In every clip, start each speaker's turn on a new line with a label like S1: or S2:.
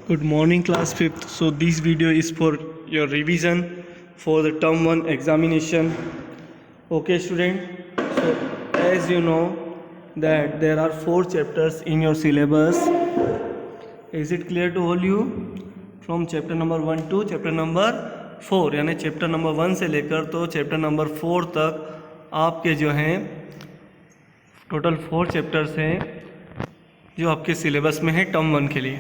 S1: Good morning, class 5th. So this video is for your revision for the term 1 examination. Okay, student. So as you know that there are 4 chapters in your syllabus. Is it clear to all you? From chapter number 1 to chapter number 4, यानी chapter number 1 से लेकर तो chapter number 4 तक आपके जो हैं total 4 chapters हैं जो आपके सिलेबस में है टर्म 1 के लिए.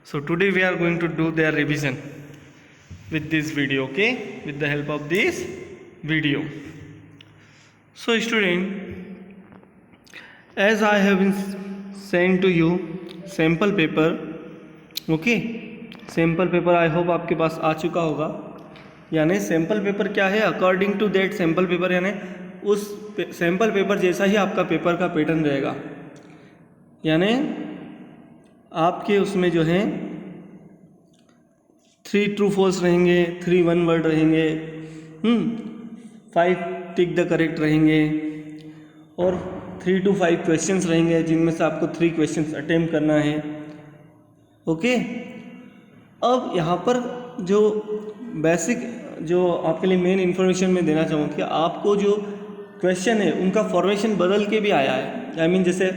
S1: So today we are going to do their revision with this video, okay, with the help of this video. So student, as I have been sent to you sample paper, okay, sample paper I hope आपके पास आ चुका होगा. यानी sample paper क्या है, according to that sample paper यानी उस sample paper जैसा ही आपका पेपर का पैटर्न रहेगा. यानी आपके उसमें जो है 3 ट्रू फॉल्स रहेंगे, 3 1 वर्ड रहेंगे, 5 टिक द करेक्ट रहेंगे और 3 to 5 क्वेश्चंस रहेंगे जिनमें से आपको 3 क्वेश्चंस अटेम्प्ट करना है. ओके, अब यहाँ पर जो बेसिक जो आपके लिए मेन इन्फॉर्मेशन मैं देना चाहूँगा कि आपको जो क्वेश्चन है उनका फॉर्मेशन बदल के भी आया है. आई मीन जैसे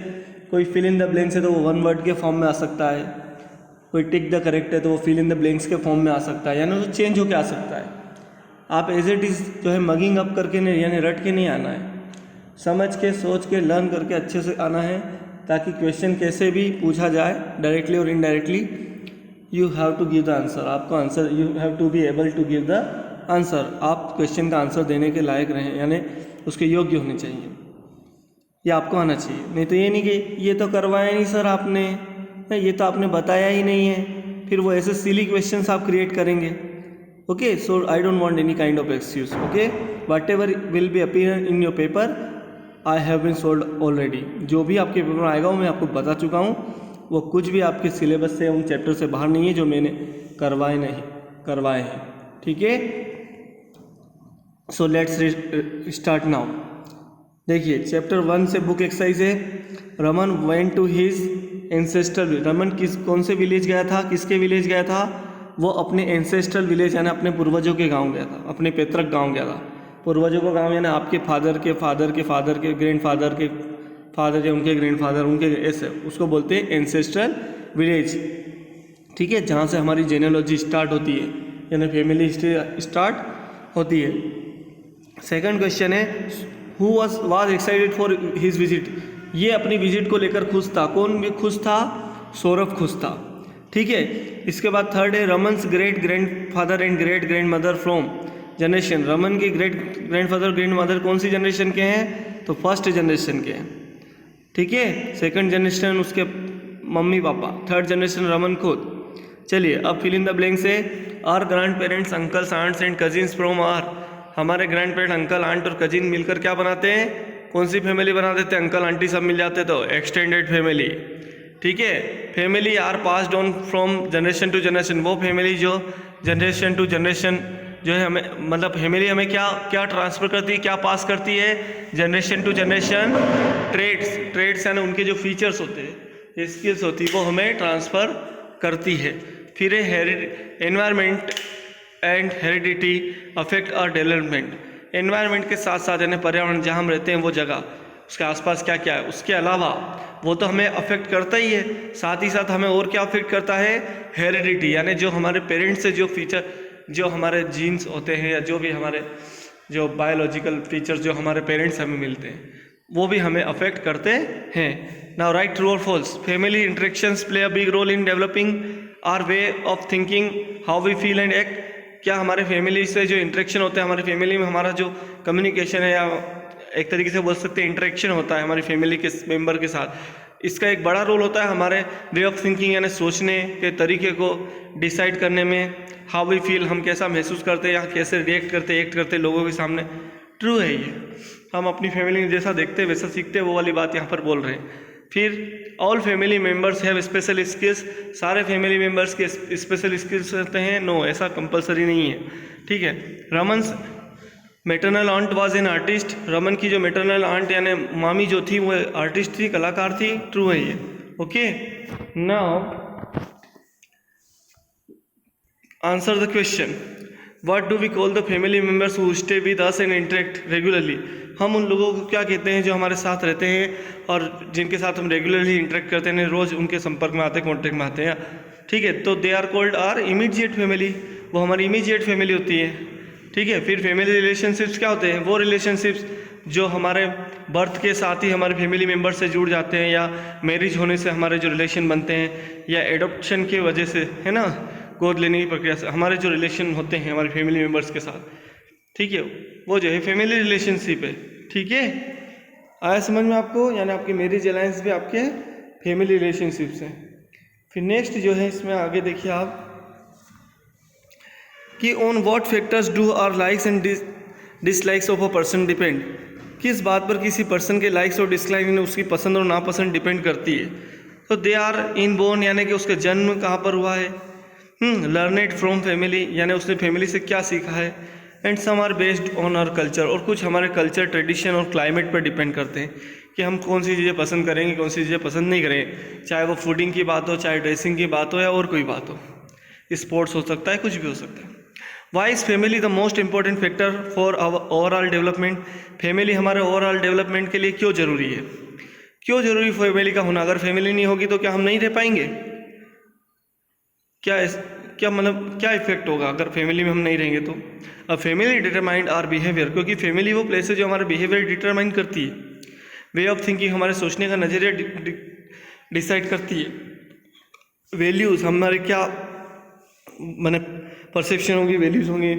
S1: कोई फिल इन द ब्लैंक्स है तो वो 1 वर्ड के फॉर्म में आ सकता है, कोई टिक द करेक्ट है तो वो फिल इन द ब्लैंक्स के फॉर्म में आ सकता है, यानी वो चेंज होकर आ सकता है. आप एज इट इज़ जो है मगिंग अप करके नहीं, यानी रट के नहीं आना है, समझ के सोच के लर्न करके अच्छे से आना है ताकि क्वेश्चन कैसे भी पूछा जाए डायरेक्टली और indirectly you have to give the answer. आपको answer you have to be able to give the answer. आप क्वेश्चन का आंसर देने के लायक रहें, यानी उसके योग्य होने चाहिए, ये आपको आना चाहिए. नहीं तो ये नहीं कि ये तो करवाया नहीं सर आपने, ये तो आपने बताया ही नहीं है, फिर वो ऐसे सिली क्वेश्चंस आप क्रिएट करेंगे. Okay, so I don't want any kind of excuse. Okay, whatever will be appear in your paper I have been sold already. जो भी आपके पेपर में आएगा वो मैं आपको बता चुका हूँ. वो कुछ भी आपके सिलेबस से उन चैप्टर से बाहर नहीं है जो मैंने करवाए हैं. ठीक है, सो लेट्स स्टार्ट नाउ. देखिए चैप्टर 1 से बुक एक्सरसाइज है. Raman went to his ancestral. Raman कौन से विलेज गया था, किसके विलेज गया था? वो अपने एंसेस्ट्रल विलेज यानी अपने पूर्वजों के गांव गया था, अपने पैतृक गांव गया था. पूर्वजों का गांव यानी आपके फादर के फादर के फादर के ग्रैंडफादर के फादर या उनके ग्रैंडफादर उनके ऐसे, उसको बोलते हैं एंसेस्ट्रल विलेज. ठीक है, जहाँ से हमारी जेनेलॉजी स्टार्ट होती है यानी फैमिली हिस्ट्री स्टार्ट होती है. सेकंड क्वेश्चन है who was excited for his visit. ये अपनी विजिट को लेकर खुश था. कौन भी खुश था? सौरभ खुश था. ठीक है, इसके बाद थर्ड है Raman's great grandfather and great grand mother from generation. Raman के ग्रेट ग्रैंडफादर ग्रैंड मदर कौन सी जनरेशन के हैं? तो फर्स्ट जनरेशन के हैं. ठीक है, सेकंड जनरेशन उसके mummy papa, third generation Raman खुद. चलिए अब फिल इन द ब्लैंक्स है our grandparents uncles aunts and cousins from our. हमारे ग्रैंड पेरेंट अंकल आंट और कजिन मिलकर क्या बनाते हैं? कौन सी फैमिली बना देते हैं? अंकल आंटी सब मिल जाते तो एक्सटेंडेड फैमिली. ठीक है, family are passed on from generation to generation. वो फैमिली जो जनरेशन टू जनरेशन जो है हमें मतलब फैमिली हमें क्या ट्रांसफ़र करती है, क्या पास करती है? जनरेशन टू जनरेशन ट्रेड्स यानी उनके जो फीचर्स होते हैं, स्किल्स होती है, वो हमें ट्रांसफ़र करती है. फिर एनवायरनमेंट एंड हेरिडिटी अफेक्ट और डेवलपमेंट. एनवायरनमेंट के साथ साथ यानी पर्यावरण जहाँ हम रहते हैं वो जगह, उसके आसपास क्या क्या है, उसके अलावा वो तो हमें अफेक्ट करता ही है, साथ ही साथ हमें और क्या अफेक्ट करता है? हेरिडिटी यानी जो हमारे पेरेंट्स से जो फीचर, जो हमारे जीन्स होते हैं या जो भी हमारे जो बायोलॉजिकल फीचर्स जो हमारे पेरेंट्स हमें मिलते हैं वो भी हमें अफेक्ट करते हैं. नाउ राइट ट्रू और false. Family interactions play a big role in developing our way of thinking, how we feel and act. क्या हमारे फैमिली से जो इंटरेक्शन होता है, हमारे फैमिली में हमारा जो कम्युनिकेशन है या एक तरीके से बोल सकते हैं इंटरेक्शन होता है हमारी फैमिली के मेंबर के साथ, इसका एक बड़ा रोल होता है हमारे वे ऑफ थिंकिंग यानी सोचने के तरीके को डिसाइड करने में. हाउ वी फील, हम कैसा महसूस करते हैं या कैसे रिएक्ट करते एक्ट करते लोगों के सामने. ट्रू है ये, हम अपनी फैमिली में जैसा देखते हैं वैसा सीखते हैं, वो वाली बात यहाँ पर बोल रहे हैं. फिर all family members have special skills. सारे फैमिली मेम्बर्स के स्पेशल स्किल्स होते हैं? नो, ऐसा कंपलसरी नहीं है. ठीक है, Raman's maternal aunt was an artist. Raman की जो मेटरनल आंट यानी मामी जो थी वो आर्टिस्ट थी, कलाकार थी. ट्रू है ये. Okay, now answer the question. What do we call the family members who stay with us and interact regularly? हम उन लोगों को क्या कहते हैं जो हमारे साथ रहते हैं और जिनके साथ हम रेगुलरली इंटरेक्ट करते हैं, रोज़ उनके संपर्क में आते हैं, कॉन्टेक्ट में आते हैं, ठीक है। तो they are called our immediate family, वो हमारी इमीडिएट फैमिली होती है, ठीक है। फिर फैमिली रिलेशनशिप्स क्या होते हैं? वो रिलेशनशिप्स जो हमारे बर्थ के साथ ही हमारे फैमिली मेम्बर से जुड़ जाते हैं, या मैरिज होने से हमारे जो रिलेशन बनते हैं, या एडॉप्शन की वजह से, है ना, गोद लेने की प्रक्रिया से हमारे जो रिलेशन होते हैं हमारे फैमिली मेम्बर्स के साथ, ठीक है, वो जो है फैमिली रिलेशनशिप है, ठीक है। आया समझ में आपको? यानी आपकी मैरिज अलायंस भी आपके फैमिली रिलेशनशिप्स हैं। फिर नेक्स्ट जो है इसमें आगे देखिए आप कि on what factors do our likes and dislikes of a person depend? किस बात पर किसी पर्सन के लाइक्स और डिसलाइक में उसकी पसंद और नापसंद डिपेंड करती है? तो दे आर इनबोर्न, यानी कि उसका जन्म कहाँ पर हुआ है। लर्नेड फ्रॉम फैमिली, यानी उसने फैमिली से क्या सीखा है। And some are based on our culture, और कुछ हमारे कल्चर, ट्रेडिशन और क्लाइमेट पर डिपेंड करते हैं कि हम कौन सी चीज़ें पसंद करेंगे, कौन सी चीज़ें पसंद नहीं करेंगे, चाहे वो फूडिंग की बात हो, चाहे ड्रेसिंग की बात हो, या और कोई बात हो, स्पोर्ट्स हो सकता है, कुछ भी हो सकता है। Why is family the most important factor for our overall development? Family हमारे ओवरऑल डेवलपमेंट के लिए क्यों जरूरी है? क्यों जरूरी फैमिली का होना? अगर फैमिली नहीं होगी तो क्या हम नहीं रह पाएंगे? क्या मतलब क्या इफेक्ट होगा अगर फैमिली में हम नहीं रहेंगे तो? अब फैमिली डिटरमाइंड आर बिहेवियर, क्योंकि फैमिली वो प्लेस है जो हमारा बिहेवियर डिटरमाइन करती है। वे ऑफ थिंकिंग, हमारे सोचने का नज़रिया डिसाइड करती है। वैल्यूज़, हमारे क्या मैंने परसेप्शन होगी, वैल्यूज़ होंगे,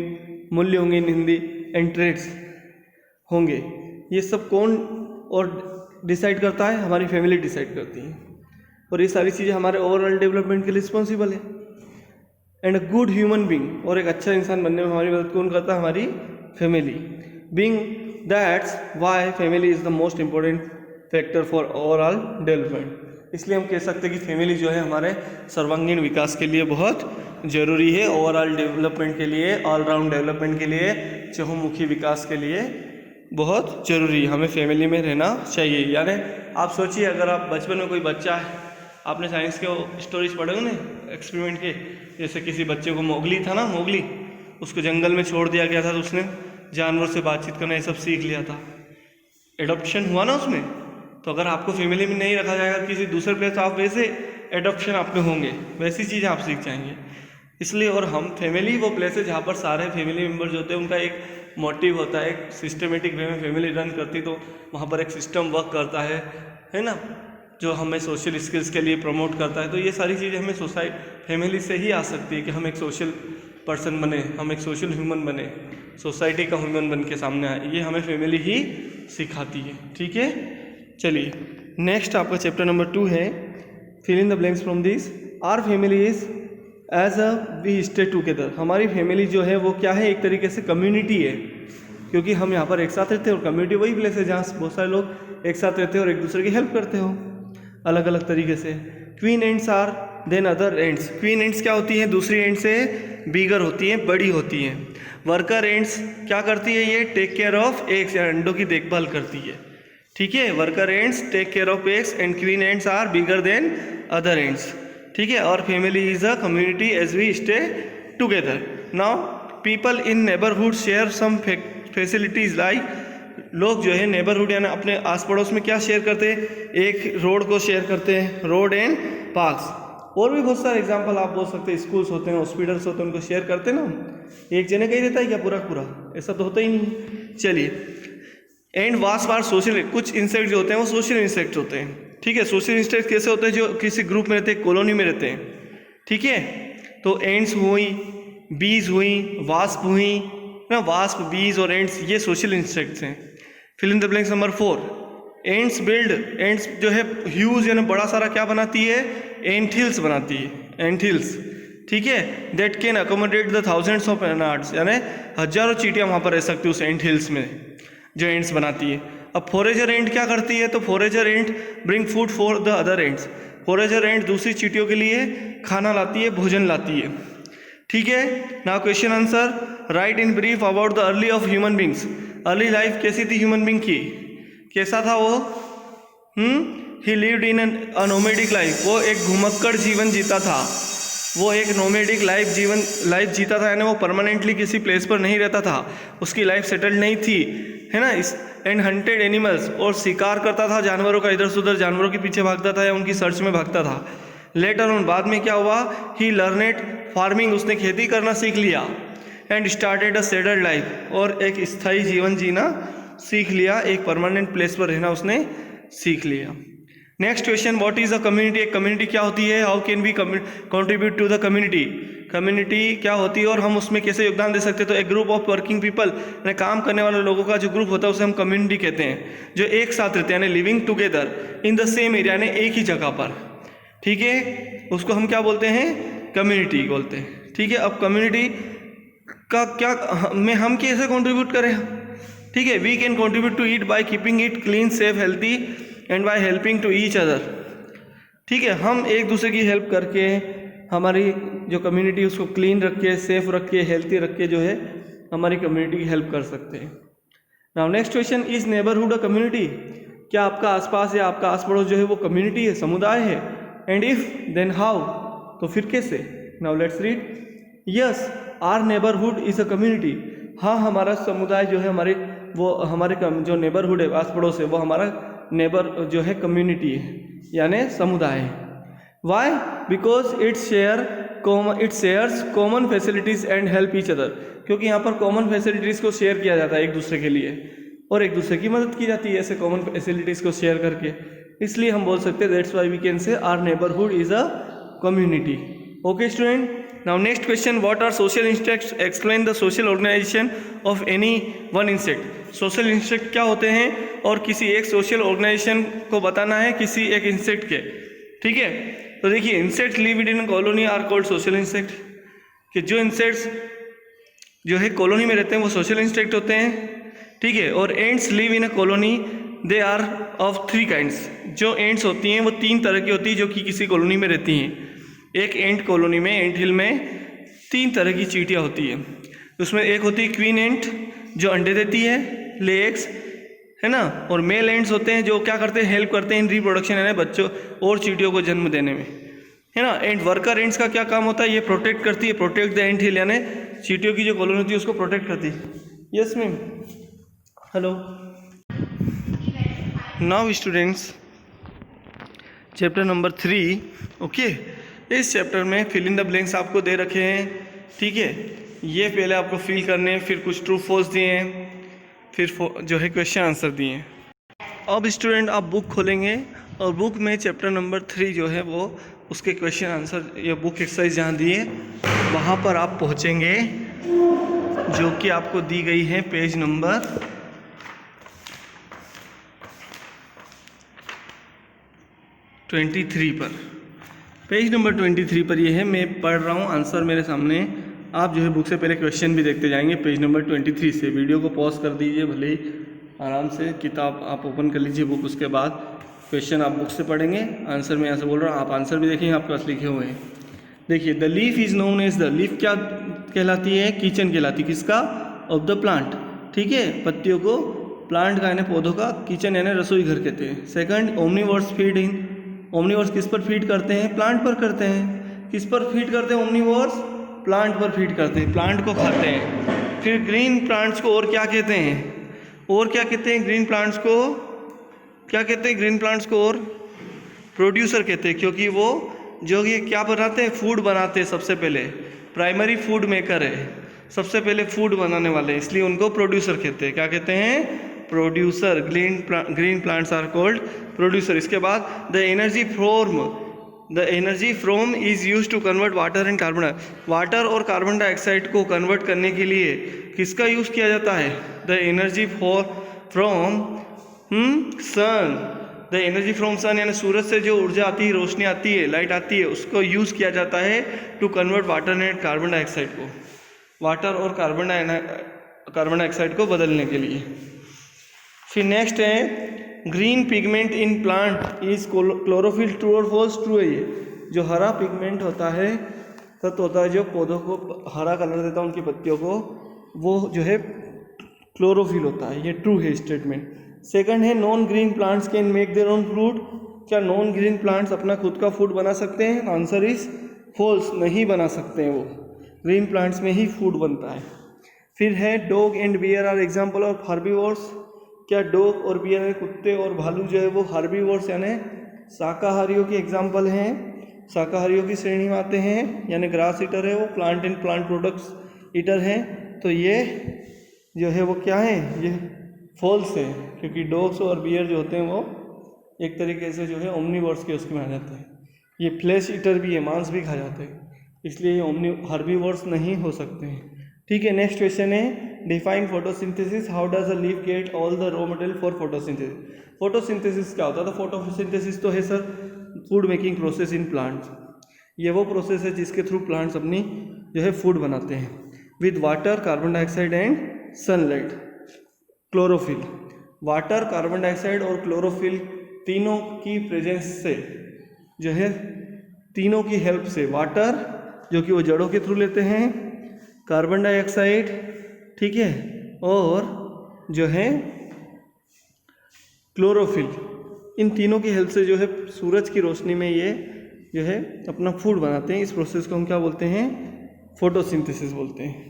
S1: मूल्य होंगे इन हिंदी, एंड ट्रेड्स होंगे, ये सब कौन और डिसाइड करता है? हमारी फैमिली डिसाइड करती है। और ये सारी चीज़ें हमारे ओवरऑल डेवलपमेंट के लिए रिस्पॉन्सिबल है। And a good human being, और एक अच्छा इंसान बनने में हमारी मदद कौन करता है? हमारी family. Being that's why family is the most important factor for overall development. इसलिए हम कह सकते हैं कि फैमिली जो है हमारे सर्वांगीण विकास के लिए बहुत ज़रूरी है, ओवरऑल डेवलपमेंट के लिए, ऑलराउंड डेवलपमेंट के लिए, चहुमुखी विकास के लिए बहुत ज़रूरी है। हमें फैमिली में रहना चाहिए। यानी आप सोचिए, अगर आप बचपन में कोई बच्चा है, आपने साइंस के स्टोरीज पढ़े हो ना, एक्सपेरिमेंट के, जैसे किसी बच्चे को मोगली था ना, मोगली, उसको जंगल में छोड़ दिया गया था, तो उसने जानवर से बातचीत करना ये सब सीख लिया था। एडॉप्शन हुआ ना उसमें। तो अगर आपको फैमिली में नहीं रखा जाएगा किसी दूसरे प्लेस, तो आप वैसे एडॉप्शन आप में होंगे, वैसी चीज़ें आप सीख जाएंगे। इसलिए, और हम फैमिली वो प्लेस है जहाँ पर सारे फैमिली मेम्बर्स होते हैं, उनका एक मोटिव होता है, एक सिस्टमेटिक वे में फैमिली रन करती, तो वहाँ पर एक सिस्टम वर्क करता है ना, जो हमें सोशल स्किल्स के लिए प्रमोट करता है। तो ये सारी चीज़ें हमें फैमिली से ही आ सकती है कि हम एक सोशल पर्सन बने, हम एक सोशल ह्यूमन बने, सोसाइटी का ह्यूमन बन के सामने आए, ये हमें फैमिली ही सिखाती है, ठीक है। चलिए नेक्स्ट आपका चैप्टर नंबर 2 है, fill in the blanks from this. Our family is as a we stay together. हमारी फैमिली जो है वो क्या है? एक तरीके से कम्युनिटी है, क्योंकि हम यहाँ पर एक साथ रहते हैं, और कम्युनिटी वही प्लेस है जहाँ बहुत सारे लोग एक साथ रहते हैं और एक दूसरे की हेल्प करते हो अलग अलग तरीके से। Queen ants are than other ants. Queen ants क्या होती हैं? दूसरी एंड से बिगर होती हैं, बड़ी होती हैं। वर्कर एंड्स क्या करती है? ये टेक केयर ऑफ एग्स, या अंडों की देखभाल करती है, ठीक है। Worker ants take care of eggs and queen ants are bigger than other ants, ठीक है। और family is a community as we stay together. Now people in neighbourhood share some facilities like, लोग जो है नेबरहुड यानी अपने आस पड़ोस में क्या शेयर करते हैं? एक रोड को शेयर करते हैं, रोड एंड पार्क्स। और भी बहुत सारे एग्जांपल आप बोल सकते हैं, स्कूल्स होते हैं, हॉस्पिटल्स होते हैं, उनको शेयर करते हैं ना। एक जने का ही रहता है क्या पूरा पूरा? ऐसा तो होता ही नहीं। चलिए, एंड वास्प आर सोशल। कुछ इंसेक्ट जो होते हैं वो सोशल इंसेक्ट होते हैं, ठीक है। सोशल इंसेक्ट कैसे होते हैं? जो किसी ग्रुप में रहते हैं, कॉलोनी में रहते हैं, ठीक है। तो एंड्स हुई, बीज हुई, वास्प हुई ना, वास्प, बीज और एंड्स ये सोशल इंसेक्ट्स हैं। Fill in the blanks number 4। Ants build, ants जो है ह्यूज यानी बड़ा सारा क्या बनाती है? एंट हिल्स बनाती है, एंट हिल्स, ठीक है। That can accommodate the thousands of ants, यानी हजारों चींटियाँ वहाँ पर रह सकती है उस एंट हिल्स में जो एंड्स बनाती है। अब फोरेजर एंट क्या करती है? तो forager ant bring food for the other ants. Forager ant दूसरी चींटियों के लिए खाना लाती है, भोजन लाती है, ठीक है। Now question answer, right in brief about the early of human beings. Early life कैसी थी ह्यूमन बींग की? कैसा था वो? ही lived in a nomadic life, वो एक घुमक्कड़ जीवन जीता था, वो एक नोमेडिक लाइफ जीता था, यानी वो परमानेंटली किसी प्लेस पर नहीं रहता था, उसकी लाइफ सेटल्ड नहीं थी, है ना। इस एंड हंटेड एनिमल्स, और शिकार करता था जानवरों का, इधर से उधर जानवरों के पीछे भागता था या उनकी सर्च में भागता था। लेटर ऑन, बाद में क्या हुआ, ही लर्नेड फार्मिंग, उसने खेती करना सीख लिया। And started a settled life, और एक स्थायी जीवन जीना सीख लिया, एक परमानेंट प्लेस पर रहना उसने सीख लिया। Next question, what is a community, एक कम्युनिटी क्या होती है, how can we contribute to the community, community क्या होती है और हम उसमें कैसे योगदान दे सकते हैं। तो एक ग्रुप ऑफ वर्किंग पीपल, यानी काम करने वाले लोगों का जो ग्रुप होता है उसे हम कम्युनिटी कहते हैं, जो एक साथ रहते हैं, यानी living together in the same area, यानी एक ही जगह पर, ठीक है, उसको हम क्या बोलते हैं, कम्युनिटी बोलते हैं, ठीक है। अब कम्युनिटी का क्या में हम कैसे कंट्रीब्यूट करें, ठीक है, we can contribute to it by keeping it clean, safe, healthy and by helping to each other, ठीक है। हम एक दूसरे की हेल्प करके हमारी जो कम्युनिटी उसको क्लीन रख के, सेफ रख के, हेल्थी रख के जो है हमारी कम्युनिटी की हेल्प कर सकते हैं। Now next question, is neighbourhood a community, क्या आपका आसपास या आपका आस पड़ोस जो है वो कम्युनिटी है, समुदाय है। एंड इफ देन हाउ, तो फिर कैसे। Now let's read, yes our neighbourhood is a community, हाँ हमारा समुदाय जो है, हमारे जो नेबरहुड है, आस पड़ोस है, वो हमारा नेबर जो है कम्युनिटी है, यानी समुदाय है। Why, because it shares common facilities and help each other, क्योंकि यहाँ पर कॉमन फैसिलिटीज़ को शेयर किया जाता है एक दूसरे के लिए, और एक दूसरे की मदद की जाती है ऐसे कॉमन फैसिलिटीज़ को शेयर करके, इसलिए हम बोल सकते हैं that's why we can say our neighbourhood is a community. Okay student, now next question, what are social insects, explain the social organisation of any one insect, social insect क्या होते हैं और किसी एक सोशल ऑर्गेनाइजेशन को बताना है किसी एक इंसेक्ट के, ठीक है। तो देखिए, insect live in colony are called social insect, कि जो इंसेक्ट्स जो है कॉलोनी में रहते हैं वो सोशल इंसेक्ट होते हैं, ठीक है। और ants live in a colony, they are of 3 kinds, जो एंट्स होती हैं वो 3 तरह की होती है जो कि किसी कॉलोनी में रहती हैं। एक एंट कॉलोनी में, एंट हिल में 3 तरह की चींटियाँ होती है, उसमें एक होती है क्वीन एंट जो अंडे देती है, ले एग्स, है ना, और मेल एंट्स होते हैं जो क्या करते हैं, हेल्प करते हैं इन रिप्रोडक्शन, यानी बच्चों और चींटियों को जन्म देने में, है ना। एंड वर्कर एंट्स का क्या काम होता है, ये प्रोटेक्ट करती है, प्रोटेक्ट द एंट हिल, यानी चींटियों की जो कॉलोनी होती है उसको प्रोटेक्ट करती है। Yes ma'am, hello. Now students, chapter number 3, okay. इस चैप्टर में फिल इन द ब्लैंक्स आपको दे रखे हैं, ठीक है, ये पहले आपको फिल करने हैं, फिर कुछ ट्रू फॉल्स दिए हैं, फिर जो है क्वेश्चन आंसर दिए हैं। अब स्टूडेंट आप बुक खोलेंगे और बुक में चैप्टर नंबर 3 जो है वो उसके क्वेश्चन आंसर या बुक एक्सरसाइज जहाँ दिए वहाँ पर आप पहुँचेंगे, जो कि आपको दी गई है पेज नंबर 23 पर, पेज नंबर 23 पर ये है, मैं पढ़ रहा हूँ आंसर मेरे सामने, आप जो है बुक से पहले क्वेश्चन भी देखते जाएंगे पेज नंबर 23 से। वीडियो को पॉज कर दीजिए, भले ही आराम से किताब आप ओपन कर लीजिए बुक, उसके बाद क्वेश्चन आप बुक से पढ़ेंगे, आंसर मैं यहाँ से बोल रहा हूँ, आप आंसर भी देखेंगे, आपके पास लिखे हुए हैं। देखिए, the leaf is known as the, leaf क्या कहलाती है, किचन कहलाती है, किसका, ऑफ द प्लांट, ठीक है, पत्तियों को, प्लांट का यानी पौधों का, किचन यानी रसोई घर कहते हैं। Second, Omniverse feed in, Omniverse किस पर फीड करते हैं, प्लांट पर करते हैं, किस पर फीड करते हैं, ओमनीवर्स प्लांट पर फीड करते हैं, प्लांट को खाते हैं। फिर ग्रीन प्लांट्स को और क्या कहते हैं, और क्या कहते हैं, ग्रीन प्लांट्स को क्या कहते हैं, ग्रीन प्लांट्स को और प्रोड्यूसर कहते हैं, क्योंकि वो जो ये क्या बनाते हैं, फूड बनाते हैं, सबसे पहले प्राइमरी फूड मेकर है, सबसे पहले फूड बनाने वाले, इसलिए उनको प्रोड्यूसर कहते हैं, क्या कहते हैं, producer. Green plants are called producer. इसके बाद the energy from is use to convert water and carbon, water और कार्बन डाइऑक्साइड को कन्वर्ट करने के लिए किसका यूज़ किया जाता है, the energy from sun, the energy from sun, यानी सूरज से जो ऊर्जा आती है, रोशनी आती है, लाइट आती है, उसको यूज़ किया जाता है to convert water and carbon dioxide को, वाटर और कार्बन डाइऑक्साइड को बदलने के लिए। फिर नेक्स्ट है green pigment in plant is chlorophyll, true और फॉल्स। ट्रू है, ये जो हरा पिगमेंट होता है, तत्व होता है जो पौधों को हरा कलर देता है, उनकी पत्तियों को, वो जो है क्लोरोफिल होता है, ये ट्रू है स्टेटमेंट। सेकंड है non green plants can make their own food, क्या नॉन ग्रीन प्लांट्स अपना खुद का फूड बना सकते हैं, आंसर इज फॉल्स, नहीं बना सकते हैं वो, ग्रीन प्लांट्स में ही फूड बनता है। फिर है dog and bear are example of herbivores. क्या डॉग और बियर यानी कुत्ते और भालू जो है वो हर्बीवोर्स यानी शाकाहारियों की एग्जाम्पल हैं, शाकाहारियों की श्रेणी में आते हैं, यानी ग्रास ईटर है वो, plant and plant products eater हैं। तो ये जो है वो क्या है, ये फॉल्स है, क्योंकि डॉग्स और बियर जो होते हैं वो एक तरीके से जो है ओमनीवोर्स के उसके में आ जाते हैं। ये फ्लैश ईटर भी है, मांस भी खा जाते हैं, इसलिए ये हर्बीवोर्स नहीं हो सकते हैं। ठीक है, नेक्स्ट क्वेश्चन है define photosynthesis. How does a leaf get all the raw material for photosynthesis. Photosynthesis क्या होता है? तो फोटोसिंथेसिस तो है sir food making process in plants. ये वो प्रोसेस है जिसके थ्रू प्लांट्स अपनी जो है फूड बनाते हैं with water, carbon dioxide and sunlight. Chlorophyll, water, carbon dioxide और क्लोरोफिल तीनों की प्रेजेंस से जो है, तीनों की हेल्प से, वाटर जो कि वो जड़ों के थ्रू लेते हैं, कार्बन डाइऑक्साइड, ठीक है, और जो है क्लोरोफिल, इन तीनों की हेल्प से जो है सूरज की रोशनी में ये जो है अपना फूड बनाते हैं। इस प्रोसेस को हम क्या बोलते हैं? फोटोसिंथेसिस बोलते हैं।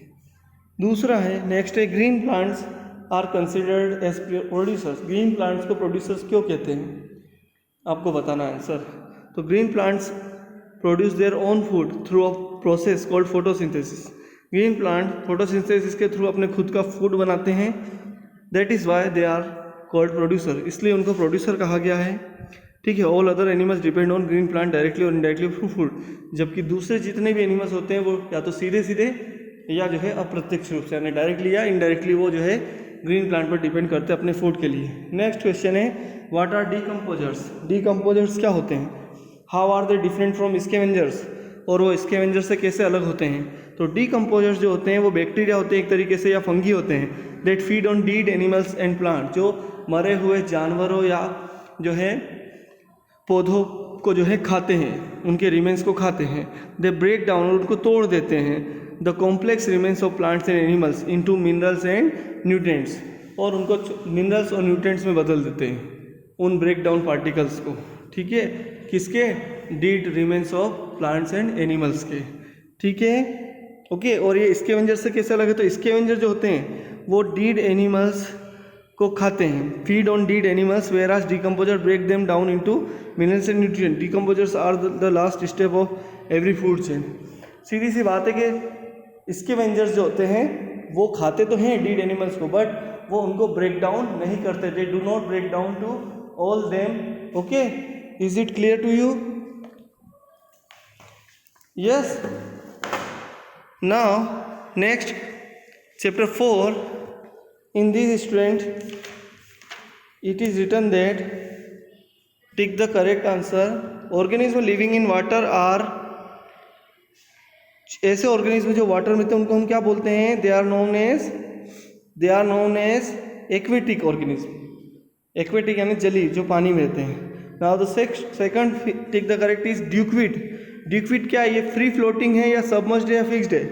S1: दूसरा है, नेक्स्ट है green plants are considered as producers. Green plants को प्रोड्यूसर्स क्यों कहते हैं? आपको बताना है आंसर। तो green plants produce their own food through a process called photosynthesis. Green plant photosynthesis के थ्रू अपने खुद का फूड बनाते हैं, that is why they are called producer, इसलिए उनको प्रोड्यूसर कहा गया है। ठीक है, all other animals depend on green plant directly और इनडायरेक्टली थ्रू फूड। जबकि दूसरे जितने भी एनिमल्स होते हैं वो या तो सीधे सीधे या जो है अप्रत्यक्ष रूप से, यानी डायरेक्टली या इनडायरेक्टली वो जो है ग्रीन प्लांट पर डिपेंड करते हैं अपने फूड के लिए। नेक्स्ट क्वेश्चन है व्हाट आर डीकम्पोजर्स। डीकम्पोजर्स क्या होते हैं? How are they different from scavengers, और वो स्कैवेंजर से कैसे अलग होते हैं? तो डीकम्पोजर्स जो होते हैं वो बैक्टीरिया होते हैं एक तरीके से, या फंगी होते हैं, that feed on dead animals and plant, जो मरे हुए जानवरों या जो है पौधों को जो है खाते हैं, उनके रिमेन्स को खाते हैं। दे ब्रेक डाउन, उनको तोड़ देते हैं, the complex remains of plants and animals into minerals and nutrients, और उनको मिनरल्स और न्यूट्रिएंट्स में बदल देते हैं उन ब्रेक डाउन पार्टिकल्स को। ठीक है, किसके? Dead remains of plants and animals के। ठीक है, ओके। और ये स्कैवेंजर से कैसे अलग है? तो स्कैवेंजर जो होते हैं वो डीड एनिमल्स को खाते हैं, feed on dead animals, whereas decomposer break them down into minerals and nutrient. Decomposers are the last step of every food chain. सीधी सी बात है कि स्कैवेंजर्स जो होते हैं वो खाते तो हैं डीड एनिमल्स को, बट वो उनको ब्रेक डाउन नहीं करते, they do not break down to all them. Okay, is it clear to you? Yes. Now next chapter 4, in this student it is written that tick the correct answer. organism living in water are, ऐसे organism जो water में थे उनको हम क्या बोलते हैं? They are known as aquatic organism. Aquatic यानी जली, जो पानी में रहते हैं। Now the second tick the correct is duckweed. Duckweed क्या है? ये फ्री फ्लोटिंग है या सबमर्ज्ड है या फिक्स्ड है?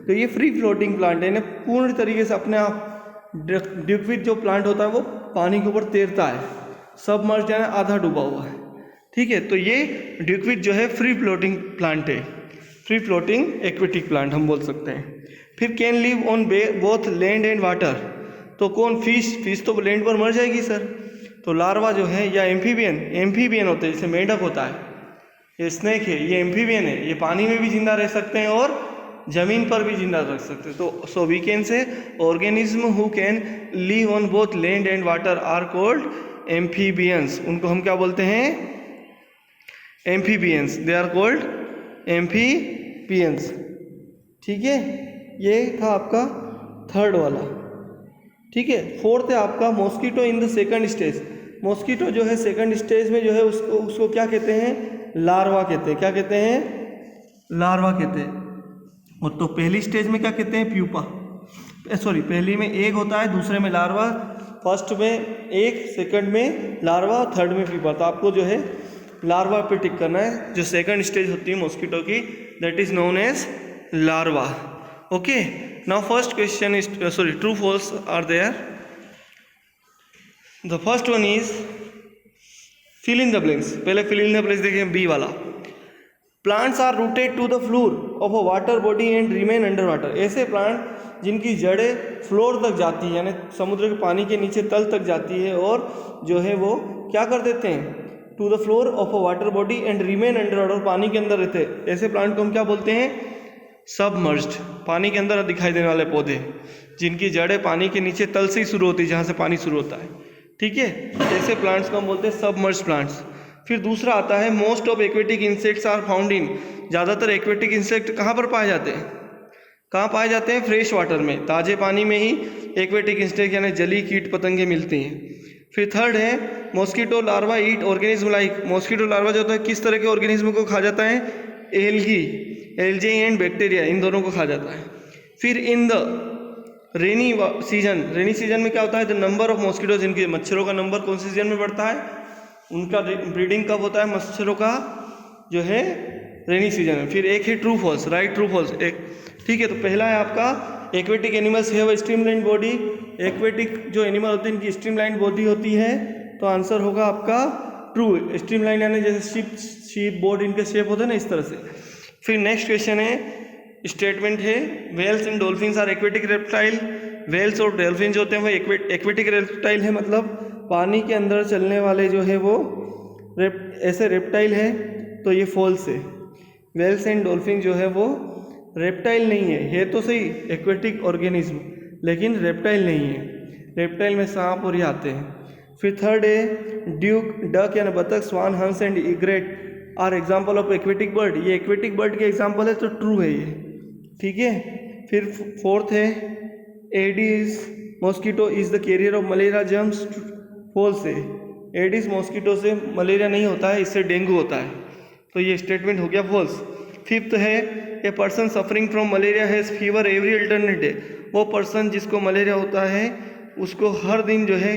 S1: तो ये फ्री फ्लोटिंग प्लांट है, पूर्ण तरीके से अपने आप। ड्यूक्विड जो प्लांट होता है वो पानी के ऊपर तैरता है, सबमर्ज्ड यानी आधा डूबा हुआ है। ठीक है, तो ये ड्यूक्विड जो है फ्री फ्लोटिंग प्लांट है, फ्री फ्लोटिंग एक्वेटिक प्लांट हम बोल सकते हैं। फिर can live on both land and water. तो कौन? फिश तो लैंड पर मर जाएगी सर। तो लार्वा जो है या एम्फीबियन होते हैं, जैसे मेंढक होता है, ये स्नेक है, ये एम्फीबियन है, ये पानी में भी जिंदा रह सकते हैं और जमीन पर भी जिंदा रख सकते हैं। तो so we can say organism who can live on both land and water are called amphibians. उनको हम क्या बोलते हैं? Amphibians. They are called amphibians. ठीक है, ये था आपका थर्ड वाला। ठीक है, फोर्थ है आपका mosquito in the second stage. Mosquito जो है सेकंड स्टेज में जो है उसको क्या कहते हैं? लार्वा कहते हैं। क्या कहते हैं? लार्वा कहते हैं। और तो पहली स्टेज में क्या कहते हैं? प्यूपा। सॉरी, पहली में एग होता है, दूसरे में लार्वा, फर्स्ट में एग, सेकंड में लार्वा, थर्ड में प्यूपा। तो आपको जो है लार्वा पे टिक करना है। जो सेकंड स्टेज होती है मॉस्किटो की, that is known as larva. Okay, now first question is true false are there. The first one is fill in the blanks. पहले फिल इन द ब्लैंक्स देखें, बी वाला। Plants are rooted to the floor of a water body and remain under water. ऐसे plant जिनकी जड़ें floor तक जाती है, यानी समुद्र के पानी के नीचे तल तक जाती है और जो है वो क्या कर देते हैं, to the floor of a water body and remain under water, पानी के अंदर रहते हैं, ऐसे प्लांट को हम क्या बोलते हैं, सबमर्ज्ड, पानी के अंदर दिखाई देने वाले पौधे जिनकी जड़ें पानी के नीचे तल से ही शुरू होती है, जहाँ से पानी शुरू होता है। ठीक है, ऐसे प्लांट्स को हम बोलते हैं सबमर्ज्ड प्लांट्स। फिर दूसरा आता है most of aquatic insects are found in. ज़्यादातर एक्वेटिक इंसेक्ट कहाँ पर पाए जाते हैं, कहाँ पाए जाते हैं, फ्रेश वाटर में, ताजे पानी में ही एक्वेटिक इंसेक्ट यानी जली कीट पतंगे मिलती हैं। फिर थर्ड है मॉस्किटो लार्वा ईट ऑर्गेनिज्म लाइक। मॉस्किटो लार्वा जो होता है किस तरह के ऑर्गेनिज्म को खा जाता है, एल्गी, एल्जे एंड बैक्टीरिया, इन दोनों को खा जाता है। फिर in the rainy season, rainy season में क्या होता है, द नंबर ऑफ मॉस्किटोज, इनके मच्छरों का नंबर कौन से सीजन में बढ़ता है, उनका ब्रीडिंग कब होता है मच्छरों का, जो है रेनी सीजन में। फिर एक है true false, right true false एक। ठीक है, तो पहला है आपका aquatic animals have a streamline body. Aquatic जो एनिमल होते हैं इनकी स्ट्रीमलाइन बॉडी होती है, तो आंसर होगा आपका ट्रू। स्ट्रीमलाइन यानी जैसे शीप बोर्ड इनके शेप होते हैं ना, इस तरह से। फिर नेक्स्ट क्वेश्चन है, स्टेटमेंट है whales and dolphins are aquatic reptile. Whales और डॉल्फिन जो होते हैं वो एक्वेटिक रेप्टाइल है, मतलब पानी के अंदर चलने वाले जो है वो ऐसे रेप्टाइल है, तो ये फॉल्स है। वेल्स एंड डॉल्फिन जो है वो रेप्टाइल नहीं है तो सही एक्वेटिक ऑर्गेनिज्म, लेकिन रेप्टाइल नहीं है। रेप्टाइल में सांप और ये आते हैं। फिर थर्ड है ड्यूक, डक यानी बतख, स्वान, हंस and egret are example of aquatic bird. ये एक्वेटिक बर्ड के एग्जाम्पल है, तो ट्रू है ये। ठीक है, फिर फोर्थ है aedes mosquito is the carrier of malaria germs. False है, एडिस मॉस्किटो से मलेरिया नहीं होता है, इससे डेंगू होता है, तो ये स्टेटमेंट हो गया फॉल्स। फिफ्थ है a person suffering from malaria has fever every alternate day. वो पर्सन जिसको मलेरिया होता है उसको हर दिन जो है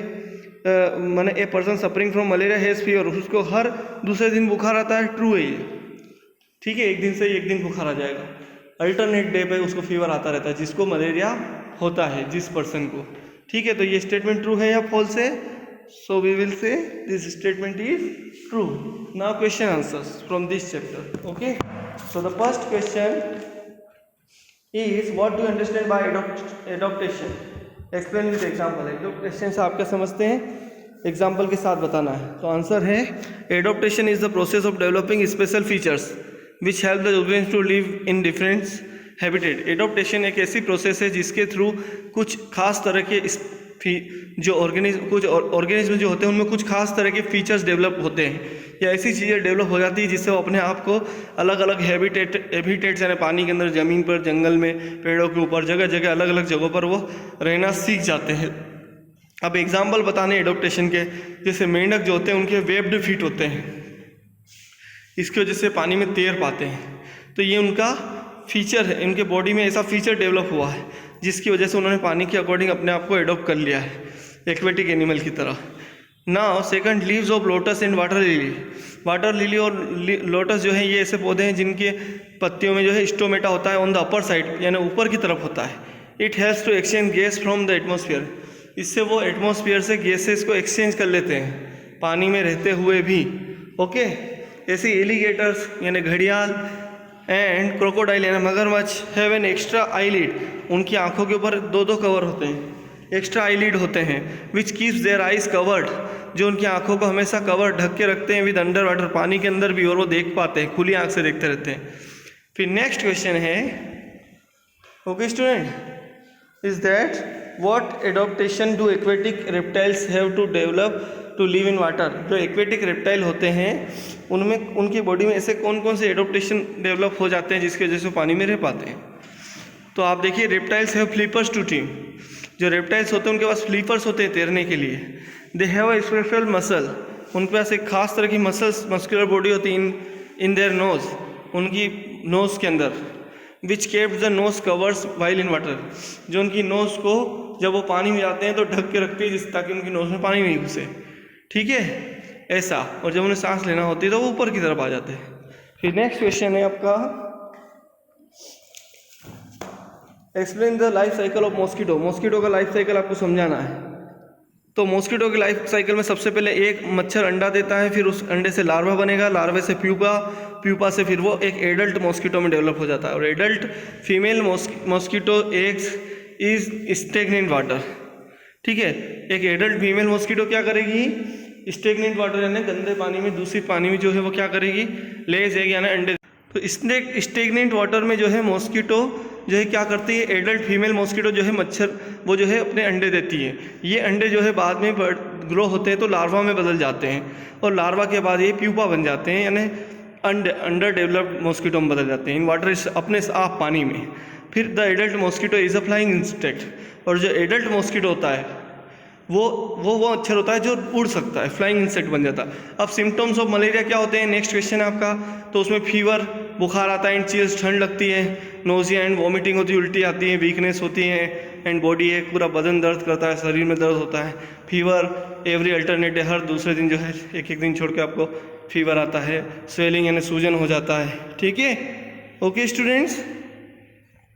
S1: माने a person suffering from malaria has fever, उसको हर दूसरे दिन बुखार आता है, ट्रू है ये। ठीक है, एक दिन से एक दिन बुखार आ जाएगा, अल्टरनेट डे पे उसको फीवर आता रहता है जिसको मलेरिया होता है, जिस पर्सन को। ठीक है, तो ये स्टेटमेंट ट्रू है या फॉल्स है, so we will say this statement is true. Now question answers from this chapter. Okay, so the first question is what do you understand by adaptation, explain with example. Adaptation से आप क्या समझते हैं, example के साथ बताना है। तो आंसर है adaptation is the process of developing special features which help the organism to live in different habitat. Adaptation एक ऐसी प्रोसेस है जिसके थ्रू कुछ खास तरह के जो ऑर्गेनिज्म जो होते हैं उनमें कुछ खास तरह के फीचर्स डेवलप होते हैं, या ऐसी चीज़ें डेवलप हो जाती है जिससे वो अपने आप को अलग अलग हैबिटेट्स यानी पानी के अंदर, ज़मीन पर, जंगल में, पेड़ों के ऊपर, जगह जगह अलग अलग जगहों पर वो रहना सीख जाते हैं। अब एग्जाम्पल बताने एडॉप्टेशन के, जैसे मेंढक जो होते हैं उनके वेब्ड फीट होते हैं, इसकी वजह से पानी में तैर पाते हैं, तो ये उनका फीचर है, इनके बॉडी में ऐसा फीचर डेवलप हुआ है जिसकी वजह से उन्होंने पानी के अकॉर्डिंग अपने आप को एडॉप्ट कर लिया है एक्वेटिक एनिमल की तरह। Now second, leaves of lotus and water lily. Water lily और लोटस जो है ये ऐसे पौधे हैं जिनके पत्तियों में जो है स्टोमेटा होता है ऑन द अपर साइड, यानी ऊपर की तरफ होता है। It helps to exchange gas from the atmosphere. इससे वो एटमॉस्फेयर से गैसेस को एक्सचेंज कर लेते हैं पानी में रहते हुए भी। ओके, ऐसे एलिगेटर्स यानी घड़ियाल एंड क्रोकोडाइल यानी मगरमच्छ हैव एन एक्स्ट्रा आईलिड। उनकी आंखों के ऊपर दो दो कवर होते हैं, एक्स्ट्रा आईलिड होते हैं, which keeps their eyes covered, जो उनकी आंखों को हमेशा कवर ढक के रखते हैं विद अंडर वाटर, पानी के अंदर भी, और वो देख पाते हैं, खुली आंख से देखते रहते हैं। फिर नेक्स्ट क्वेश्चन है, okay student, is that what adaptation do aquatic reptiles have to develop to live in water. जो एक्वेटिक रेप्टाइल होते हैं उनमें, उनकी बॉडी में ऐसे कौन कौन से एडॉप्टेशन डेवलप हो जाते हैं जिसकी वजह से पानी में रह पाते हैं। तो आप देखिए, reptiles have flippers to swim. जो रेप्टाइल्स होते हैं उनके पास फ्लिपर्स होते हैं तैरने के लिए। They have a special muscle, उनके पास एक खास तरह की मस्कुलर बॉडी होती है इन देयर नोज, उनकी नोज के अंदर, विच kept the nose covers while in water, जो उनकी नोज को जब वो पानी में जाते हैं तो ढक के रखती है ताकि उनकी नोज में पानी नहीं घुसे। ठीक है, ऐसा, और जब उन्हें सांस लेना होती है तो वो ऊपर की तरफ आ जाते हैं। फिर नेक्स्ट क्वेश्चन है आपका, explain the life cycle of mosquito. Mosquito का लाइफ साइकिल आपको समझाना है। तो मॉस्किटो की लाइफ साइकिल में सबसे पहले एक मच्छर अंडा देता है, फिर उस अंडे से लार्वा बनेगा, लार्वे से प्यूपा, प्यूपा से फिर वो एक एडल्ट मॉस्किटो में डेवलप हो जाता है। और adult female mosquito eggs is stagnant water, ठीक है। एक एडल्ट फीमेल मॉस्किटो क्या करेगी, स्टेगनेंट वाटर यानी गंदे पानी में, दूषित पानी में जो है वो क्या करेगी, लेज एग यानी अंडे। तो स्टेगनेंट वाटर में जो है मॉस्किटो जो है क्या करती है, एडल्ट फीमेल मॉस्किटो जो है मच्छर वो जो है अपने अंडे देती है। ये अंडे जो है बाद में ग्रो होते हैं तो लार्वा में बदल जाते हैं, और लार्वा के बाद ये प्यूपा बन जाते हैं यानी अंडर डेवलप्ड मॉस्किटो में बदल जाते हैं इन वाटर, अपने साफ पानी में। फिर the adult mosquito is a flying insect, और जो एडल्ट मॉस्किटो होता है वो मच्छर होता है जो उड़ सकता है, फ्लाइंग इंसेक्ट बन जाता है। अब सिम्टम्स ऑफ मलेरिया क्या होते हैं, नेक्स्ट क्वेश्चन है आपका। तो उसमें फीवर, बुखार आता है एंड चिल्स, ठंड लगती है, नोजिया एंड वॉमिटिंग होती है, उल्टी आती है, वीकनेस होती है एंड बॉडी एक पूरा बदन दर्द करता है, शरीर में दर्द होता है। फीवर एवरी अल्टरनेट डे, हर दूसरे दिन जो है एक दिन छोड़ के आपको फीवर आता है। स्वेलिंग यानी सूजन हो जाता है, ठीक है। Okay students,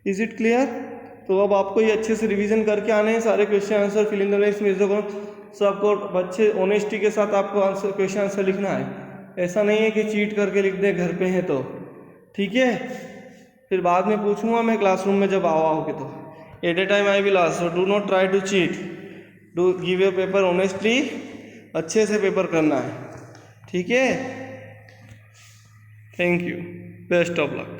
S1: is it clear? तो अब आपको ये अच्छे से रिवीजन करके आने हैं, सारे question answer fill in the blanks में सबको अच्छे ऑनेस्टी के साथ आपको आंसर क्वेश्चन आंसर लिखना है। ऐसा नहीं है कि चीट करके लिख दे घर पे हैं तो, ठीक है। फिर बाद में पूछूंगा मैं क्लासरूम में जब आओगे तो। At a time I will ask, so do not try to cheat, do give your paper honestly, अच्छे से पेपर करना है, ठीक है। Thank you, best of luck.